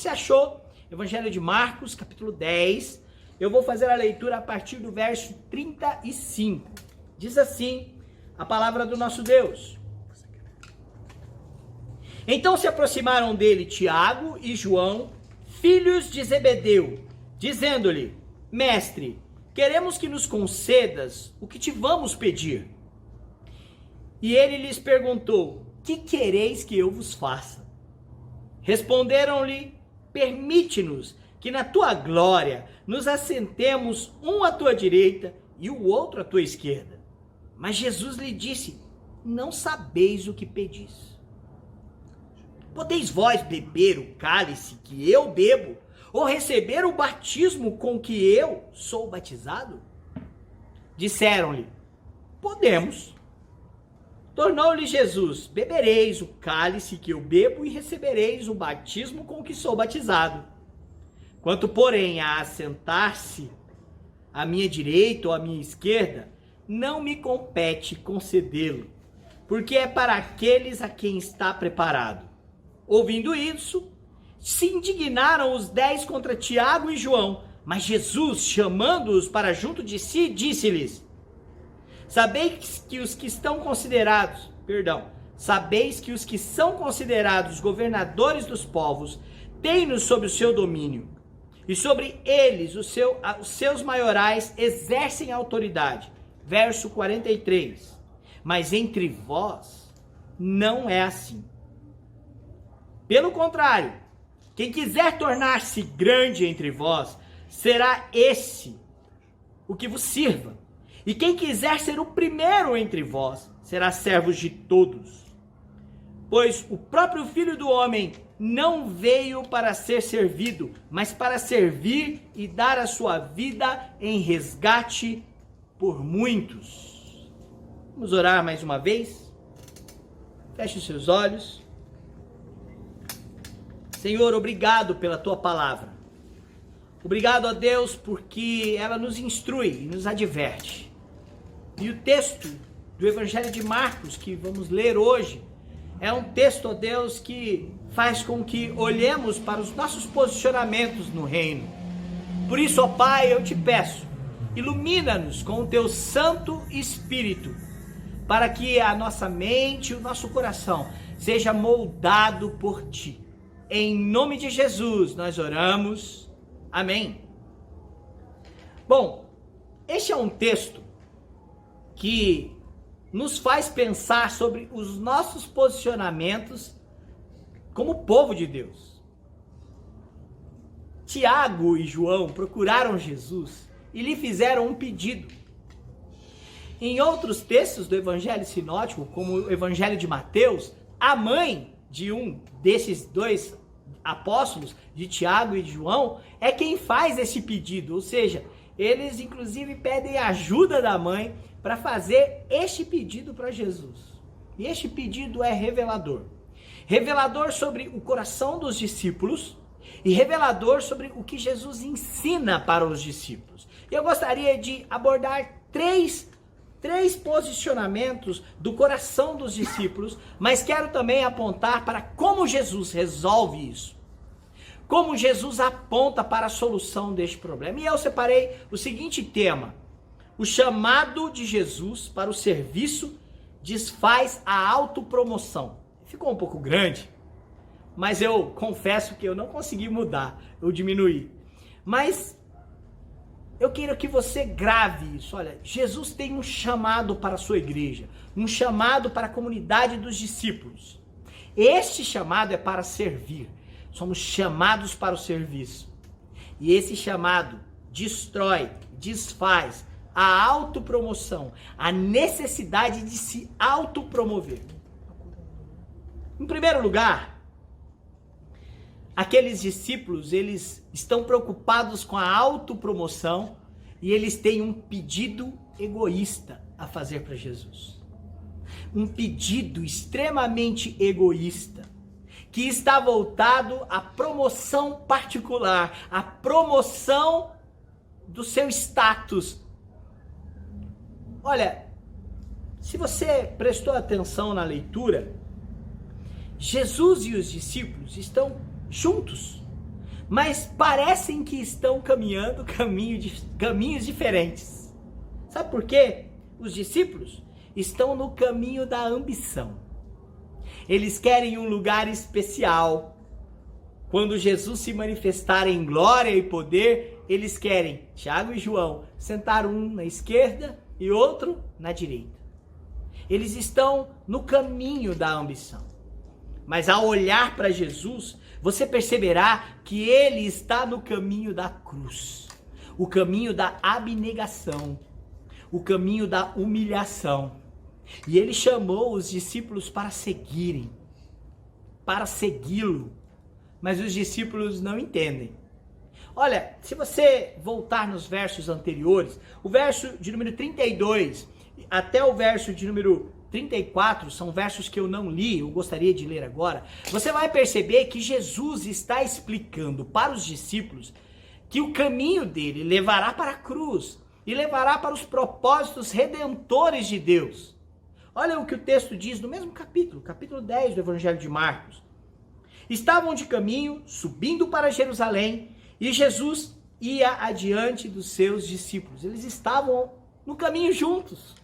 você achou, Evangelho de Marcos, capítulo 10, eu vou fazer a leitura a partir do verso 35. Diz assim a palavra do nosso Deus. Então se aproximaram dele Tiago e João, filhos de Zebedeu, dizendo-lhe: Mestre, queremos que nos concedas o que te vamos pedir. E ele lhes perguntou: que quereis que eu vos faça? Responderam-lhe: permite-nos que na tua glória nos assentemos um à tua direita e o outro à tua esquerda. Mas Jesus lhe disse: não sabeis o que pedis. Podeis vós beber o cálice que eu bebo, ou receber o batismo com que eu sou batizado? Disseram-lhe: podemos. Tornou-lhe Jesus: bebereis o cálice que eu bebo e recebereis o batismo com que sou batizado. Quanto, porém, a assentar-se à minha direita ou à minha esquerda, não me compete concedê-lo, porque é para aqueles a quem está preparado. Ouvindo isso, se indignaram os 10 contra Tiago e João, mas Jesus, chamando-os para junto de si, disse-lhes: Sabeis que os que são considerados governadores dos povos têm-nos sob o seu domínio, e sobre eles os seus maiorais exercem autoridade. Verso 43. Mas entre vós não é assim. Pelo contrário, quem quiser tornar-se grande entre vós, será esse o que vos sirva. E quem quiser ser o primeiro entre vós, será servo de todos. Pois o próprio Filho do Homem não veio para ser servido, mas para servir e dar a sua vida em resgate por muitos. Vamos orar mais uma vez? Feche os seus olhos. Senhor, obrigado pela tua palavra. Obrigado a Deus porque ela nos instrui e nos adverte. E o texto do Evangelho de Marcos que vamos ler hoje é um texto, ó Deus, que faz com que olhemos para os nossos posicionamentos no reino. Por isso, ó Pai, eu te peço, ilumina-nos com o teu Santo Espírito, para que a nossa mente e o nosso coração seja moldado por ti. Em nome de Jesus nós oramos. Amém. Bom, este é um texto que nos faz pensar sobre os nossos posicionamentos como povo de Deus. Tiago e João procuraram Jesus e lhe fizeram um pedido. Em outros textos do Evangelho Sinótico, como o Evangelho de Mateus, a mãe de um desses dois apóstolos, de Tiago e de João, é quem faz esse pedido. Ou seja, eles inclusive pedem ajuda da mãe para fazer este pedido para Jesus. E este pedido é revelador. Revelador sobre o coração dos discípulos e revelador sobre o que Jesus ensina para os discípulos. E eu gostaria de abordar três posicionamentos do coração dos discípulos, mas quero também apontar para como Jesus resolve isso. Como Jesus aponta para a solução deste problema. E eu separei o seguinte tema: o chamado de Jesus para o serviço desfaz a autopromoção. Ficou um pouco grande, mas eu confesso que eu não consegui mudar, eu diminuí. Mas eu quero que você grave isso. Olha, Jesus tem um chamado para a sua igreja, um chamado para a comunidade dos discípulos. Este chamado é para servir. Somos chamados para o serviço. E esse chamado destrói, desfaz a autopromoção, a necessidade de se autopromover. Em primeiro lugar, aqueles discípulos, eles estão preocupados com a autopromoção e eles têm um pedido egoísta a fazer para Jesus. Um pedido extremamente egoísta, que está voltado à promoção particular, à promoção do seu status. Olha, se você prestou atenção na leitura, Jesus e os discípulos estão juntos. mas parecem que estão caminhando caminhos diferentes. Sabe por quê? Os discípulos estão no caminho da ambição. Eles querem um lugar especial. Quando Jesus se manifestar em glória e poder, eles querem, Tiago e João, sentar um na esquerda e outro na direita. Eles estão no caminho da ambição. Mas ao olhar para Jesus, você perceberá que ele está no caminho da cruz, o caminho da abnegação, o caminho da humilhação. E ele chamou os discípulos para seguirem, para segui-lo. Mas os discípulos não entendem. Olha, se você voltar nos versos anteriores, o verso de número 32 até o verso de número 34, são versos que eu não li, eu gostaria de ler agora. Você vai perceber que Jesus está explicando para os discípulos que o caminho dele levará para a cruz e levará para os propósitos redentores de Deus. Olha o que o texto diz no mesmo capítulo, capítulo 10 do Evangelho de Marcos. Estavam de caminho, subindo para Jerusalém, e Jesus ia adiante dos seus discípulos. Eles estavam no caminho juntos.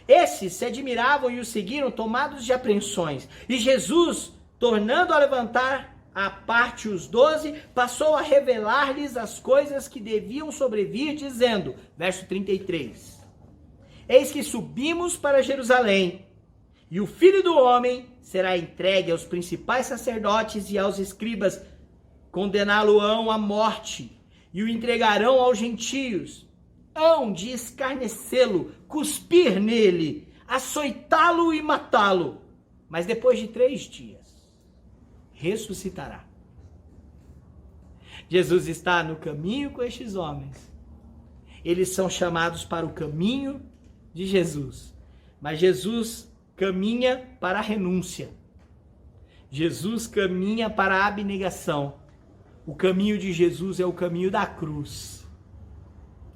Esses se admiravam e o seguiram, tomados de apreensões. E Jesus, tornando a levantar à parte os 12, passou a revelar-lhes as coisas que deviam sobrevir, dizendo, verso 33, eis que subimos para Jerusalém, e o Filho do Homem será entregue aos principais sacerdotes e aos escribas, condená-lo-ão à morte, e o entregarão aos gentios, hão de escarnecê-lo, cuspir nele, açoitá-lo e matá-lo, mas depois de 3 dias, ressuscitará. Jesus está no caminho com estes homens. Eles são chamados para o caminho de Jesus, mas Jesus caminha para a renúncia. Jesus caminha para a abnegação. O caminho de Jesus é o caminho da cruz.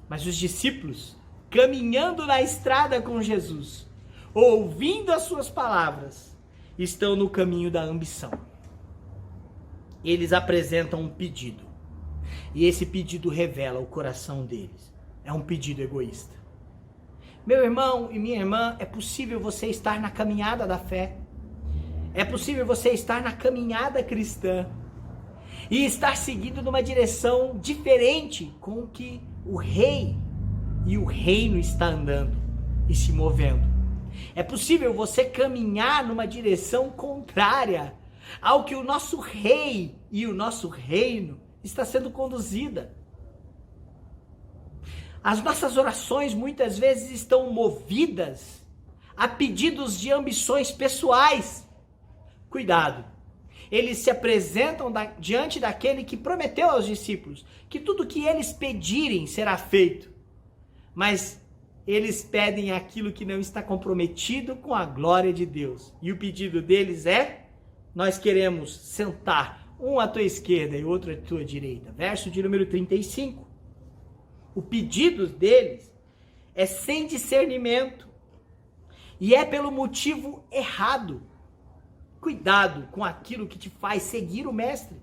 Mas os discípulos, caminhando na estrada com Jesus, ouvindo as suas palavras, estão no caminho da ambição. Eles apresentam um pedido. E esse pedido revela o coração deles. É um pedido egoísta. Meu irmão e minha irmã, é possível você estar na caminhada da fé. É possível você estar na caminhada cristã e estar seguindo numa direção diferente com que o rei e o reino está andando e se movendo. É possível você caminhar numa direção contrária ao que o nosso rei e o nosso reino está sendo conduzida. As nossas orações muitas vezes estão movidas a pedidos de ambições pessoais. Cuidado, eles se apresentam diante daquele que prometeu aos discípulos que tudo que eles pedirem será feito. Mas eles pedem aquilo que não está comprometido com a glória de Deus. E o pedido deles é, nós queremos sentar um à tua esquerda e outro à tua direita. Verso de número 35. O pedido deles é sem discernimento e é pelo motivo errado. Cuidado com aquilo que te faz seguir o mestre,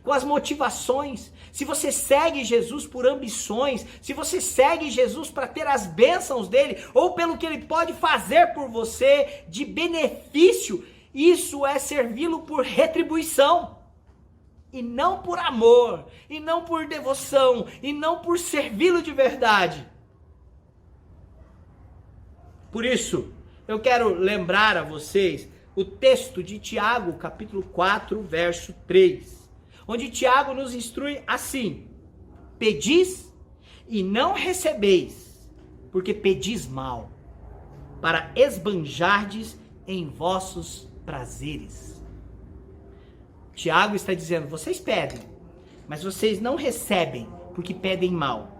com as motivações. Se você segue Jesus por ambições, se você segue Jesus para ter as bênçãos dele, ou pelo que ele pode fazer por você de benefício, isso é servi-lo por retribuição. E não por amor, e não por devoção, e não por servi-lo de verdade. Por isso, eu quero lembrar a vocês o texto de Tiago, capítulo 4, verso 3, onde Tiago nos instrui assim: pedis e não recebeis, porque pedis mal, para esbanjardes em vossos prazeres. Tiago está dizendo, vocês pedem, mas vocês não recebem, porque pedem mal.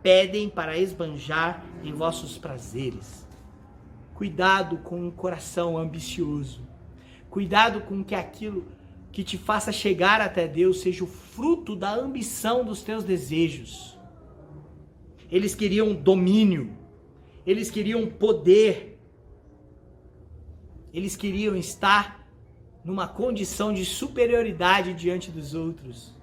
Pedem para esbanjar em vossos prazeres. Cuidado com um coração ambicioso. Cuidado com que aquilo que te faça chegar até Deus seja o fruto da ambição dos teus desejos. Eles queriam domínio. Eles queriam poder. Eles queriam estar numa condição de superioridade diante dos outros.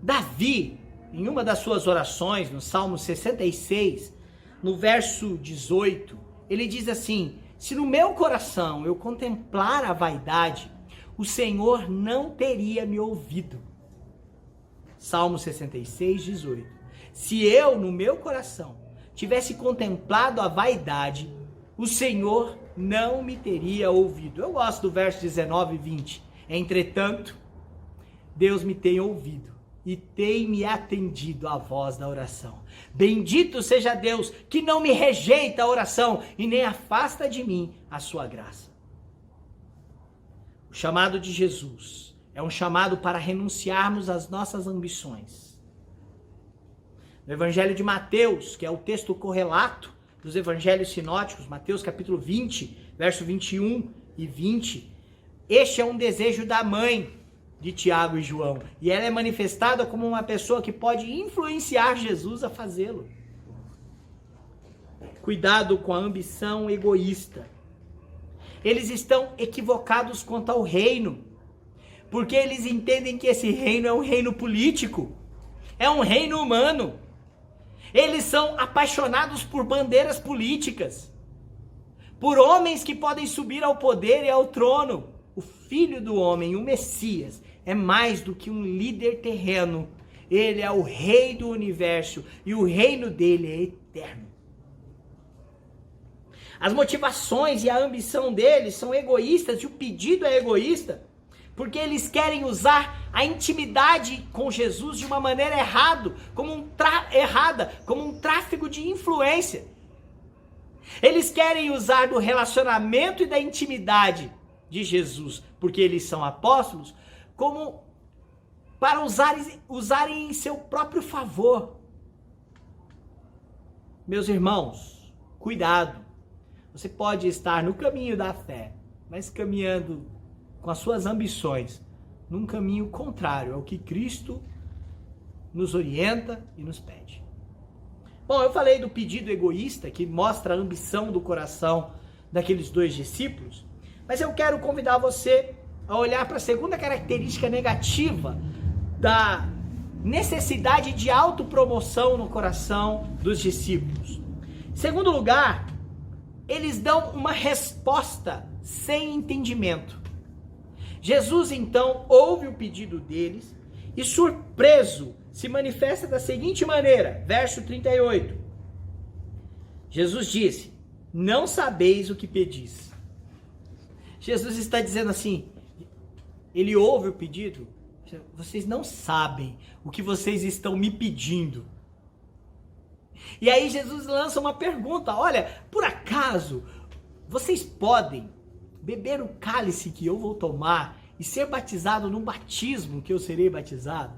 Davi, em uma das suas orações, no Salmo 66, no verso 18, ele diz assim: se no meu coração eu contemplar a vaidade, o Senhor não teria me ouvido. Salmo 66, 18. Se eu, no meu coração, tivesse contemplado a vaidade, o Senhor não me teria ouvido. Eu gosto do verso 19 e 20. Entretanto, Deus me tem ouvido e tem me atendido à voz da oração. Bendito seja Deus, que não me rejeita a oração e nem afasta de mim a sua graça. O chamado de Jesus é um chamado para renunciarmos às nossas ambições. No Evangelho de Mateus, que é o texto correlato dos evangelhos sinóticos, Mateus capítulo 20, verso 21 e 20, este é um desejo da mãe de Tiago e João, e ela é manifestada como uma pessoa que pode influenciar Jesus a fazê-lo. Cuidado com a ambição egoísta. Eles estão equivocados quanto ao reino, porque eles entendem que esse reino é um reino político, é um reino humano. Eles são apaixonados por bandeiras políticas, por homens que podem subir ao poder e ao trono. O Filho do Homem, o Messias, é mais do que um líder terreno. Ele é o Rei do universo e o reino dele é eterno. As motivações e a ambição deles são egoístas e o pedido é egoísta, porque eles querem usar a intimidade com Jesus de uma maneira errada, como um tráfico de influência. Eles querem usar do relacionamento e da intimidade de Jesus, porque eles são apóstolos, como para usarem em seu próprio favor. Meus irmãos, cuidado. Você pode estar no caminho da fé, mas caminhando com as suas ambições num caminho contrário ao que Cristo nos orienta e nos pede. Bom, eu falei do pedido egoísta, que mostra a ambição do coração daqueles dois discípulos, mas eu quero convidar você a olhar para a segunda característica negativa da necessidade de autopromoção no coração dos discípulos. Em segundo lugar, eles dão uma resposta sem entendimento. Jesus então ouve o pedido deles e, surpreso, se manifesta da seguinte maneira, verso 38. Jesus disse: não sabeis o que pedis. Jesus está dizendo assim, ele ouve o pedido, vocês não sabem o que vocês estão me pedindo. E aí Jesus lança uma pergunta, olha, por acaso vocês podem beber o cálice que eu vou tomar e ser batizado no batismo que eu serei batizado?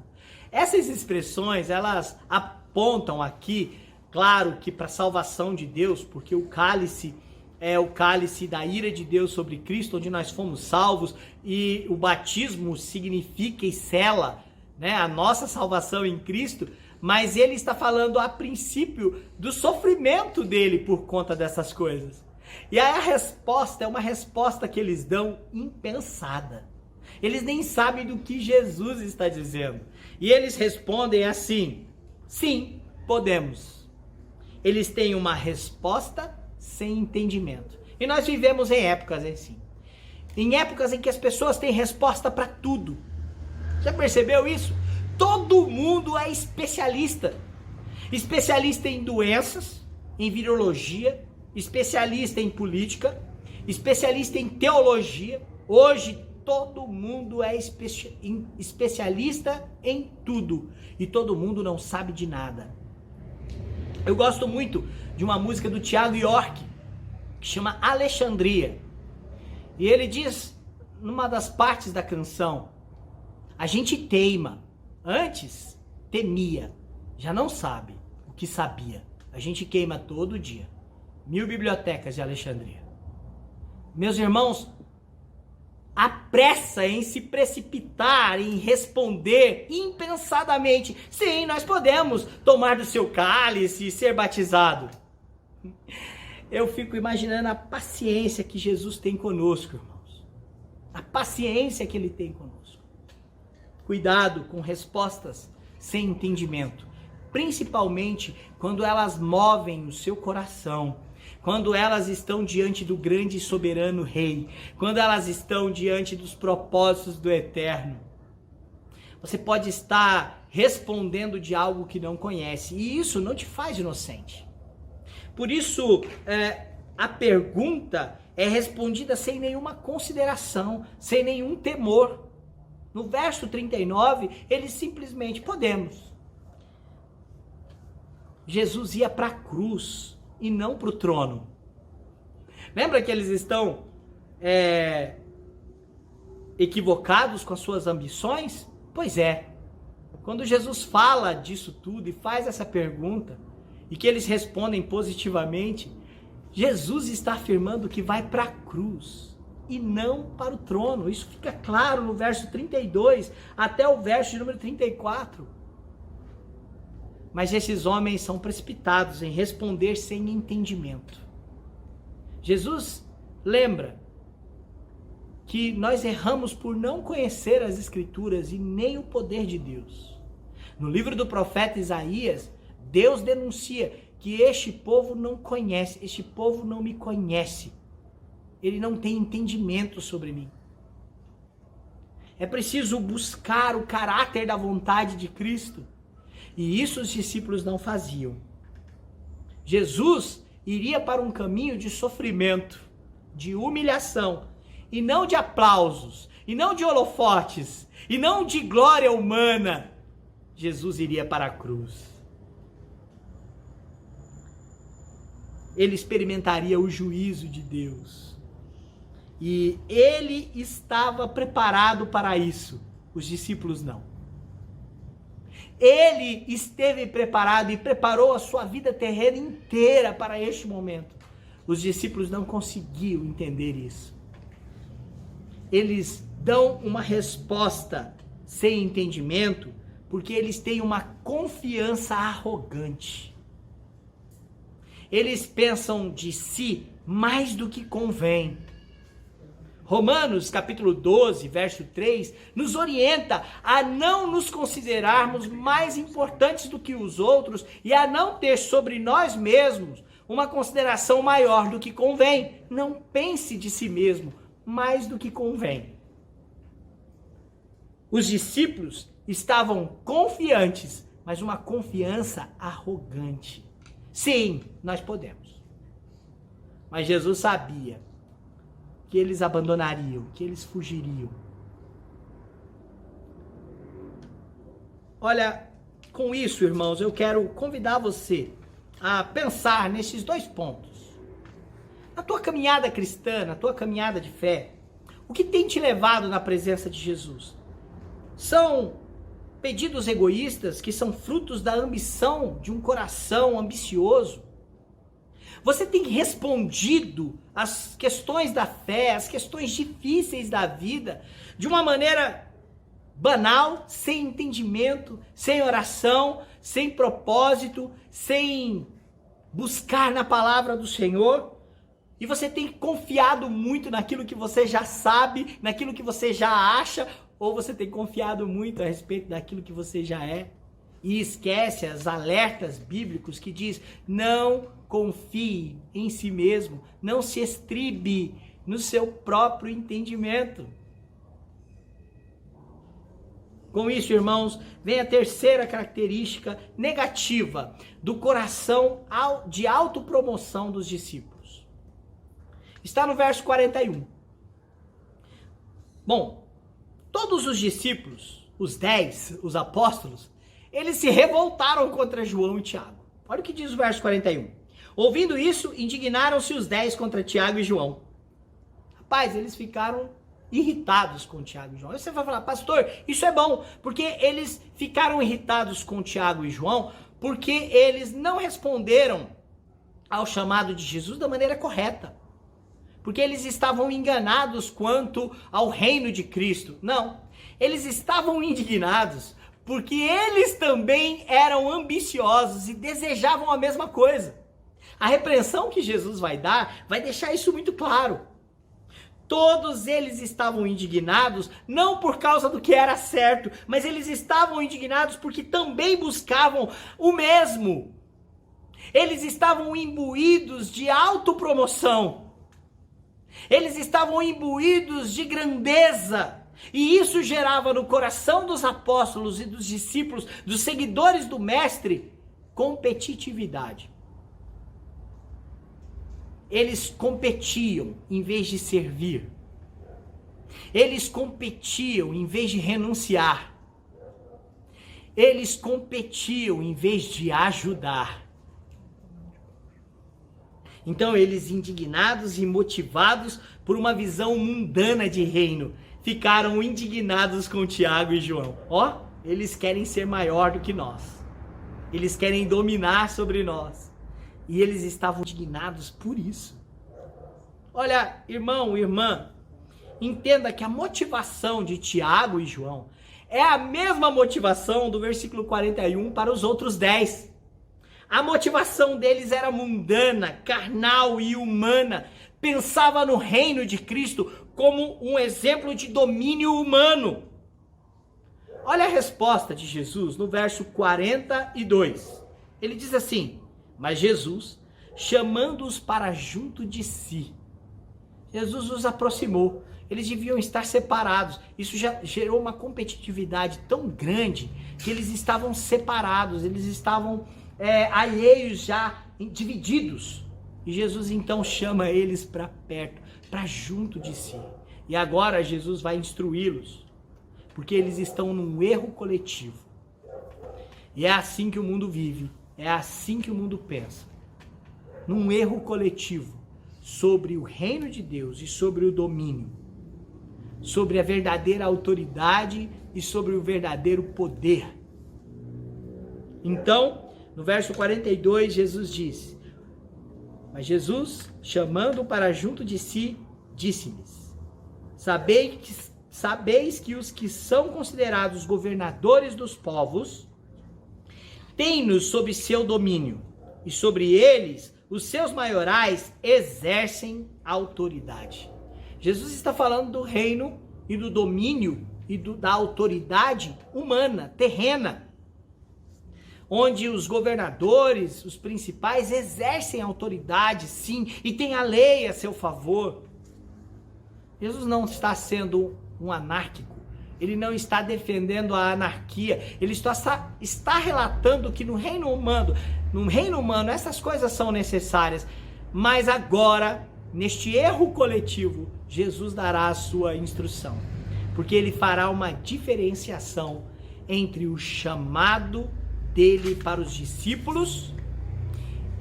Essas expressões, elas apontam aqui, claro que para a salvação de Deus, porque o cálice é o cálice da ira de Deus sobre Cristo, onde nós fomos salvos, e o batismo significa e sela, né, a nossa salvação em Cristo, mas ele está falando a princípio do sofrimento dele por conta dessas coisas. E aí a resposta é uma resposta que eles dão impensada. Eles nem sabem do que Jesus está dizendo. E eles respondem assim: sim, podemos. Eles têm uma resposta sem entendimento. E nós vivemos em épocas assim. Em épocas em que as pessoas têm resposta para tudo. Já percebeu isso? Todo mundo é especialista. Especialista em doenças, em virologia, especialista em política, especialista em teologia. Hoje todo mundo é especialista em tudo. E todo mundo não sabe de nada. Eu gosto muito de uma música do Thiago York, que chama Alexandria. E ele diz, numa das partes da canção, a gente teima, antes temia, já não sabe o que sabia. A gente queima todo dia. 1000 bibliotecas de Alexandria. Meus irmãos, a pressa em se precipitar, em responder impensadamente, sim, nós podemos tomar do seu cálice e ser batizado. Eu fico imaginando a paciência que Jesus tem conosco, irmãos. A paciência que ele tem conosco. Cuidado com respostas sem entendimento, principalmente quando elas movem o seu coração, quando elas estão diante do grande e soberano Rei, quando elas estão diante dos propósitos do Eterno. Você pode estar respondendo de algo que não conhece, e isso não te faz inocente. Por isso, a pergunta é respondida sem nenhuma consideração, sem nenhum temor. No verso 39, ele simplesmente, podemos. Jesus ia para a cruz e não para o trono. Lembra que eles estão equivocados com as suas ambições? Pois é. Quando Jesus fala disso tudo e faz essa pergunta, e que eles respondem positivamente, Jesus está afirmando que vai para a cruz e não para o trono. Isso fica claro no verso 32 até o verso de número 34. Mas esses homens são precipitados em responder sem entendimento. Jesus lembra que nós erramos por não conhecer as Escrituras e nem o poder de Deus. No livro do profeta Isaías, Deus denuncia que este povo não conhece, este povo não me conhece. Ele não tem entendimento sobre mim. É preciso buscar o caráter da vontade de Cristo. E isso os discípulos não faziam. Jesus iria para um caminho de sofrimento, de humilhação, e não de aplausos, e não de holofotes, e não de glória humana. Jesus iria para a cruz. Ele experimentaria o juízo de Deus. E ele estava preparado para isso. Os discípulos não. Ele esteve preparado e preparou a sua vida terrena inteira para este momento. Os discípulos não conseguiam entender isso. Eles dão uma resposta sem entendimento porque eles têm uma confiança arrogante. Eles pensam de si mais do que convém. Romanos capítulo 12, verso 3, nos orienta a não nos considerarmos mais importantes do que os outros e a não ter sobre nós mesmos uma consideração maior do que convém. Não pense de si mesmo mais do que convém. Os discípulos estavam confiantes, mas uma confiança arrogante. Sim, nós podemos. Mas Jesus sabia que eles abandonariam, que eles fugiriam. Olha, com isso, irmãos, eu quero convidar você a pensar nesses dois pontos. Na tua caminhada cristã, na tua caminhada de fé, o que tem te levado na presença de Jesus? São pedidos egoístas que são frutos da ambição de um coração ambicioso? Você tem respondido às questões da fé, às questões difíceis da vida, de uma maneira banal, sem entendimento, sem oração, sem propósito, sem buscar na palavra do Senhor? E você tem confiado muito naquilo que você já sabe, naquilo que você já acha, ou você tem confiado muito a respeito daquilo que você já é? E esquece os alertas bíblicos que diz: não confie em si mesmo, não se estribe no seu próprio entendimento. Com isso, irmãos, vem a terceira característica negativa do coração de autopromoção dos discípulos. Está no verso 41. Bom, todos os discípulos, os 10, os apóstolos, eles se revoltaram contra João e Tiago. Olha o que diz o verso 41. Ouvindo isso, indignaram-se os 10 contra Tiago e João. Rapaz, eles ficaram irritados com Tiago e João. Aí você vai falar: pastor, isso é bom, porque eles ficaram irritados com Tiago e João, porque eles não responderam ao chamado de Jesus da maneira correta. Porque eles estavam enganados quanto ao reino de Cristo. Não, eles estavam indignados porque eles também eram ambiciosos e desejavam a mesma coisa. A repreensão que Jesus vai dar vai deixar isso muito claro. Todos eles estavam indignados, não por causa do que era certo, mas eles estavam indignados porque também buscavam o mesmo. Eles estavam imbuídos de autopromoção. Eles estavam imbuídos de grandeza. E isso gerava no coração dos apóstolos e dos discípulos, dos seguidores do Mestre, competitividade. Eles competiam em vez de servir. Eles competiam em vez de renunciar. Eles competiam em vez de ajudar. Então eles, indignados e motivados por uma visão mundana de reino, ficaram indignados com Tiago e João. Ó, eles querem ser maior do que nós. Eles querem dominar sobre nós. E eles estavam indignados por isso. Olha, irmão, irmã, entenda que a motivação de Tiago e João é a mesma motivação do versículo 41 para os outros 10. A motivação deles era mundana, carnal e humana. Pensava no reino de Cristo como um exemplo de domínio humano. Olha a resposta de Jesus no verso 42. Ele diz assim: mas Jesus, chamando-os para junto de si. Jesus os aproximou. Eles deviam estar separados. Isso já gerou uma competitividade tão grande que eles estavam separados. Eles estavam alheios já, divididos. E Jesus então chama eles para perto, para junto de si. E agora Jesus vai instruí-los. Porque eles estão num erro coletivo. E é assim que o mundo vive. É assim que o mundo pensa, num erro coletivo sobre o reino de Deus e sobre o domínio, sobre a verdadeira autoridade e sobre o verdadeiro poder. Então, no verso 42, Jesus diz: mas Jesus, chamando para junto de si, disse-lhes: sabeis que os que são considerados governadores dos povos têm-nos sob seu domínio, e sobre eles os seus maiorais exercem autoridade. Jesus está falando do reino e do domínio e da autoridade humana, terrena, onde os governadores, os principais, exercem autoridade, sim, e tem a lei a seu favor. Jesus não está sendo um anárquico. Ele não está defendendo a anarquia. Ele está relatando que no reino humano essas coisas são necessárias. Mas agora, neste erro coletivo, Jesus dará a sua instrução. Porque ele fará uma diferenciação entre o chamado dele para os discípulos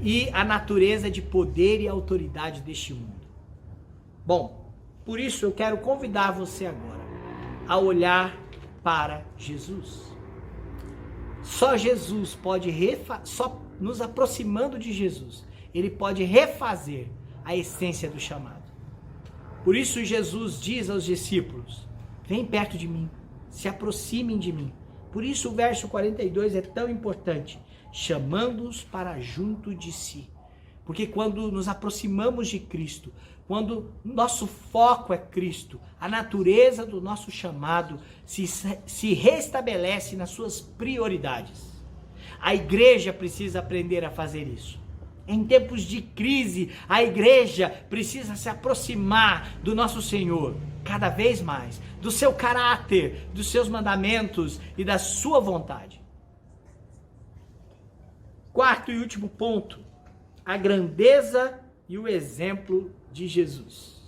e a natureza de poder e autoridade deste mundo. Bom, por isso eu quero convidar você agora a olhar para Jesus. Só Jesus pode só nos aproximando de Jesus, ele pode refazer a essência do chamado. Por isso Jesus diz aos discípulos: vem perto de mim, se aproximem de mim. Por isso o verso 42 é tão importante, chamando-os para junto de si. Porque quando nos aproximamos de Cristo, quando nosso foco é Cristo, a natureza do nosso chamado se restabelece nas suas prioridades. A igreja precisa aprender a fazer isso. Em tempos de crise, a igreja precisa se aproximar do nosso Senhor, cada vez mais, do seu caráter, dos seus mandamentos e da sua vontade. Quarto e último ponto, a grandeza e o exemplo de Jesus.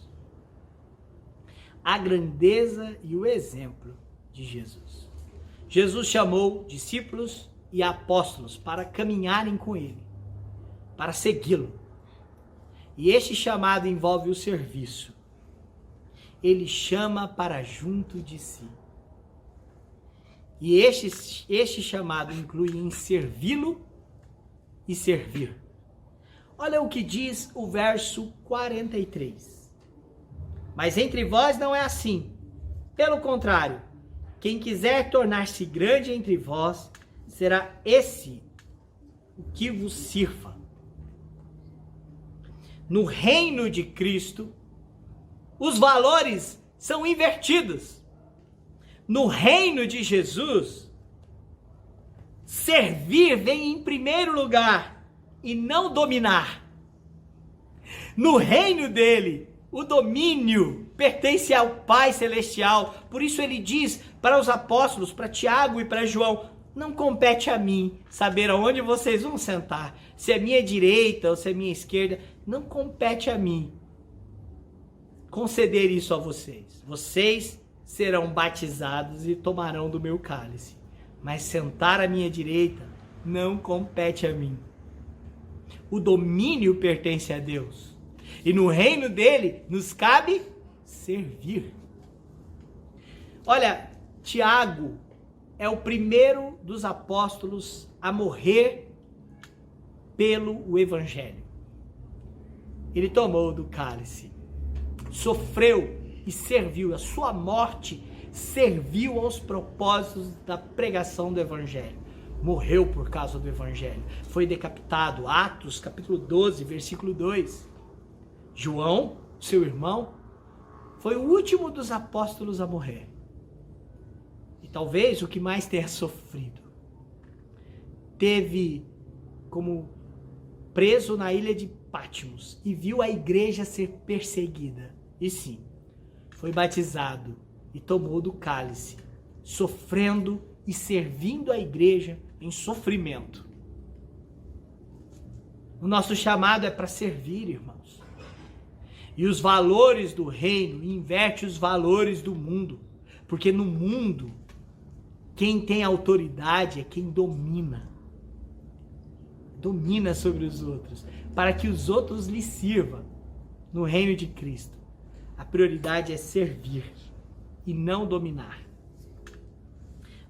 A grandeza e o exemplo de Jesus. Jesus chamou discípulos e apóstolos para caminharem com ele, para segui-lo. E este chamado envolve o serviço. Ele chama para junto de si. E este chamado inclui em servi-lo e servir. Olha o que diz o verso 43. Mas entre vós não é assim. Pelo contrário, quem quiser tornar-se grande entre vós, será esse o que vos sirva. No reino de Cristo, os valores são invertidos. No reino de Jesus, servir vem em primeiro lugar e não dominar. No reino dele, o domínio pertence ao Pai Celestial. Por isso ele diz para os apóstolos, para Tiago e para João, não compete a mim saber aonde vocês vão sentar, se é minha direita ou se é minha esquerda, não compete a mim conceder isso a vocês. Vocês serão batizados e tomarão do meu cálice, mas sentar à minha direita não compete a mim. O domínio pertence a Deus. E no reino dele nos cabe servir. Olha, Tiago é o primeiro dos apóstolos a morrer pelo evangelho. Ele tomou do cálice, sofreu e serviu. A sua morte serviu aos propósitos da pregação do evangelho. Morreu por causa do evangelho. Foi decapitado. Atos, capítulo 12, versículo 2. João, seu irmão, foi o último dos apóstolos a morrer. E talvez o que mais tenha sofrido. Teve como preso na ilha de Patmos e viu a igreja ser perseguida. E sim, foi batizado e tomou do cálice, sofrendo e servindo a igreja em sofrimento. O nosso chamado é para servir, irmãos. E os valores do reino invertem os valores do mundo. Porque no mundo, quem tem autoridade é quem domina. Domina sobre os outros, para que os outros lhe sirvam. No reino de Cristo, a prioridade é servir e não dominar.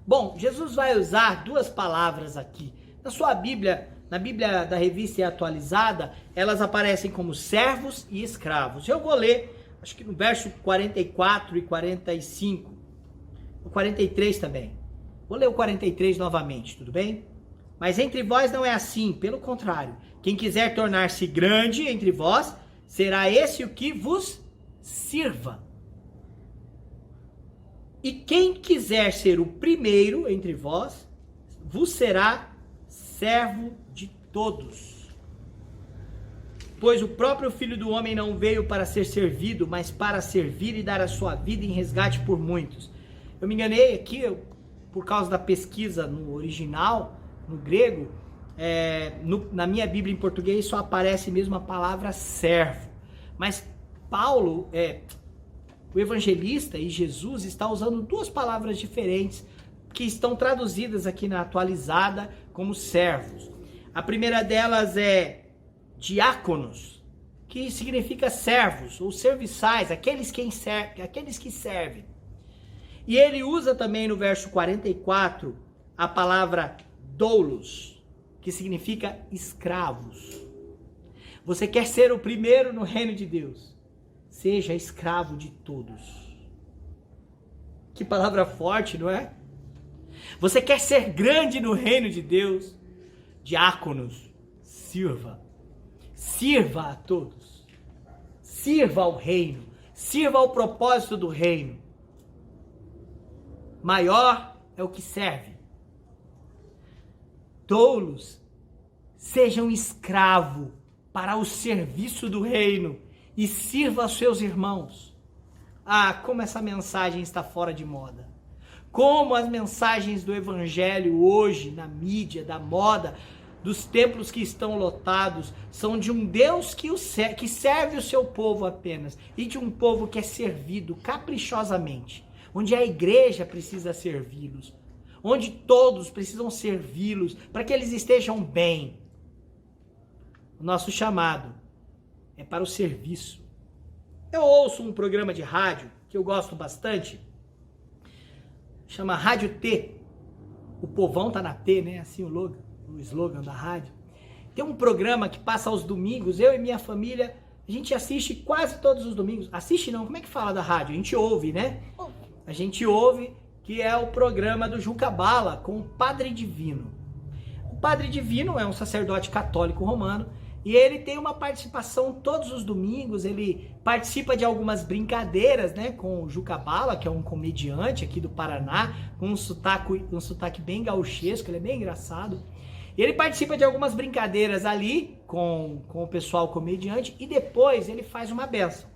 Bom, Jesus vai usar duas palavras aqui. Na sua Bíblia, na Bíblia da Revista Atualizada, elas aparecem como servos e escravos. Eu vou ler, acho que no verso 44 e 45, o 43 também. Vou ler o 43 novamente, tudo bem? Mas entre vós não é assim, pelo contrário. Quem quiser tornar-se grande entre vós, será esse o que vos sirva. E quem quiser ser o primeiro entre vós, vos será servo de todos. Pois o próprio Filho do Homem não veio para ser servido, mas para servir e dar a sua vida em resgate por muitos. Eu me enganei aqui, por causa da pesquisa no original, no grego, na minha Bíblia em português só aparece mesmo a palavra servo. Mas Paulo, o evangelista e Jesus está usando duas palavras diferentes que estão traduzidas aqui na atualizada como servos. A primeira delas é diáconos, que significa servos ou serviçais, aqueles que servem. E ele usa também no verso 44 a palavra doulos, que significa escravos. Você quer ser o primeiro no reino de Deus? Seja escravo de todos. Que palavra forte, não é? Você quer ser grande no reino de Deus? Diáconos, sirva. Sirva a todos. Sirva ao reino. Sirva ao propósito do reino. Maior é o que serve. Tolos, sejam escravo para o serviço do reino e sirva aos seus irmãos. Ah, como essa mensagem está fora de moda. Como as mensagens do evangelho hoje, na mídia, da moda, dos templos que estão lotados, são de um Deus que serve o seu povo apenas, e de um povo que é servido caprichosamente, onde a igreja precisa servi-los, onde todos precisam servi-los, para que eles estejam bem. O nosso chamado é para o serviço. Eu ouço um programa de rádio que eu gosto bastante, chama Rádio T. O povão tá na T, né? Assim o slogan da rádio. Tem um programa que passa aos domingos, eu e minha família, a gente assiste quase todos os domingos. Assiste não, como é que fala da rádio? A gente ouve, né? A gente ouve, que é o programa do Juca Bala com o Padre Divino. O Padre Divino é um sacerdote católico romano E ele tem uma participação todos os domingos, ele participa de algumas brincadeiras, né, com o Juca Bala, que é um comediante aqui do Paraná, com um sotaque bem gauchesco, ele é bem engraçado. E ele participa de algumas brincadeiras ali com o pessoal comediante e depois ele faz uma bênção.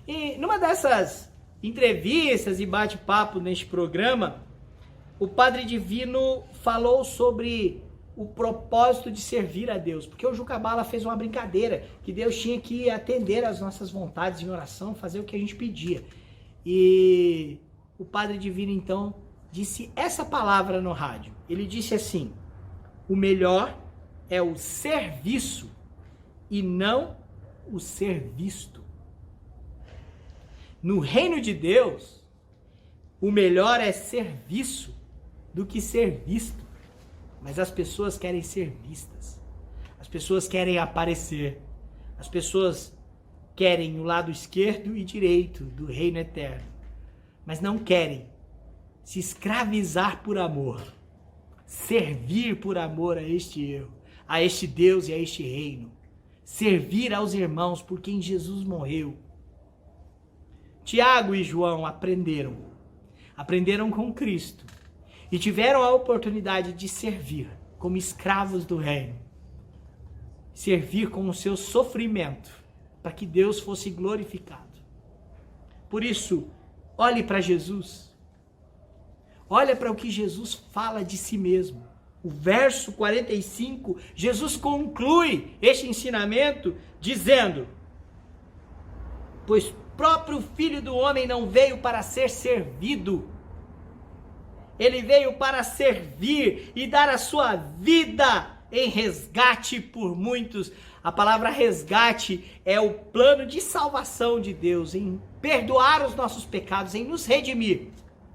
E numa dessas entrevistas e bate-papo neste programa, o Padre Divino falou sobre o propósito de servir a Deus, porque o Juca Bala fez uma brincadeira, que Deus tinha que atender às nossas vontades em oração, fazer o que a gente pedia. E o Padre Divino então disse essa palavra no rádio. Ele disse assim: o melhor é o serviço e não o ser visto. No reino de Deus, o melhor é ser visto do que ser visto. Mas as pessoas querem ser vistas. As pessoas querem aparecer. As pessoas querem o lado esquerdo e direito do reino eterno. Mas não querem se escravizar por amor. Servir por amor a este eu, a este Deus e a este reino. Servir aos irmãos por quem Jesus morreu. Tiago e João aprenderam com Cristo e tiveram a oportunidade de servir como escravos do reino. Servir com o seu sofrimento para que Deus fosse glorificado. Por isso, olhe para Jesus. Olha para o que Jesus fala de si mesmo. O verso 45, Jesus conclui este ensinamento dizendo: pois próprio Filho do Homem não veio para ser servido. Ele veio para servir e dar a sua vida em resgate por muitos. A palavra resgate é o plano de salvação de Deus, em perdoar os nossos pecados, em nos redimir.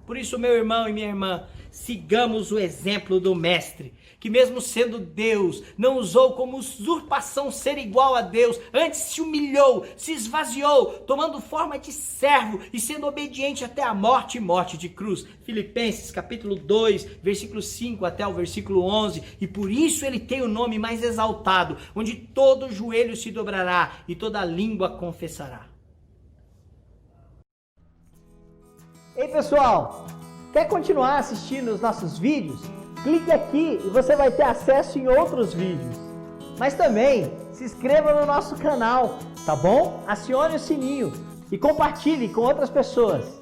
Por isso, meu irmão e minha irmã, sigamos o exemplo do Mestre, que mesmo sendo Deus, não usou como usurpação ser igual a Deus, antes se humilhou, se esvaziou, tomando forma de servo e sendo obediente até a morte e morte de cruz. Filipenses capítulo 2, versículo 5 até o versículo 11, e por isso ele tem o nome mais exaltado, onde todo joelho se dobrará e toda língua confessará. Ei pessoal, quer continuar assistindo os nossos vídeos? Clique aqui e você vai ter acesso em outros vídeos. Mas também se inscreva no nosso canal, tá bom? Acione o sininho e compartilhe com outras pessoas.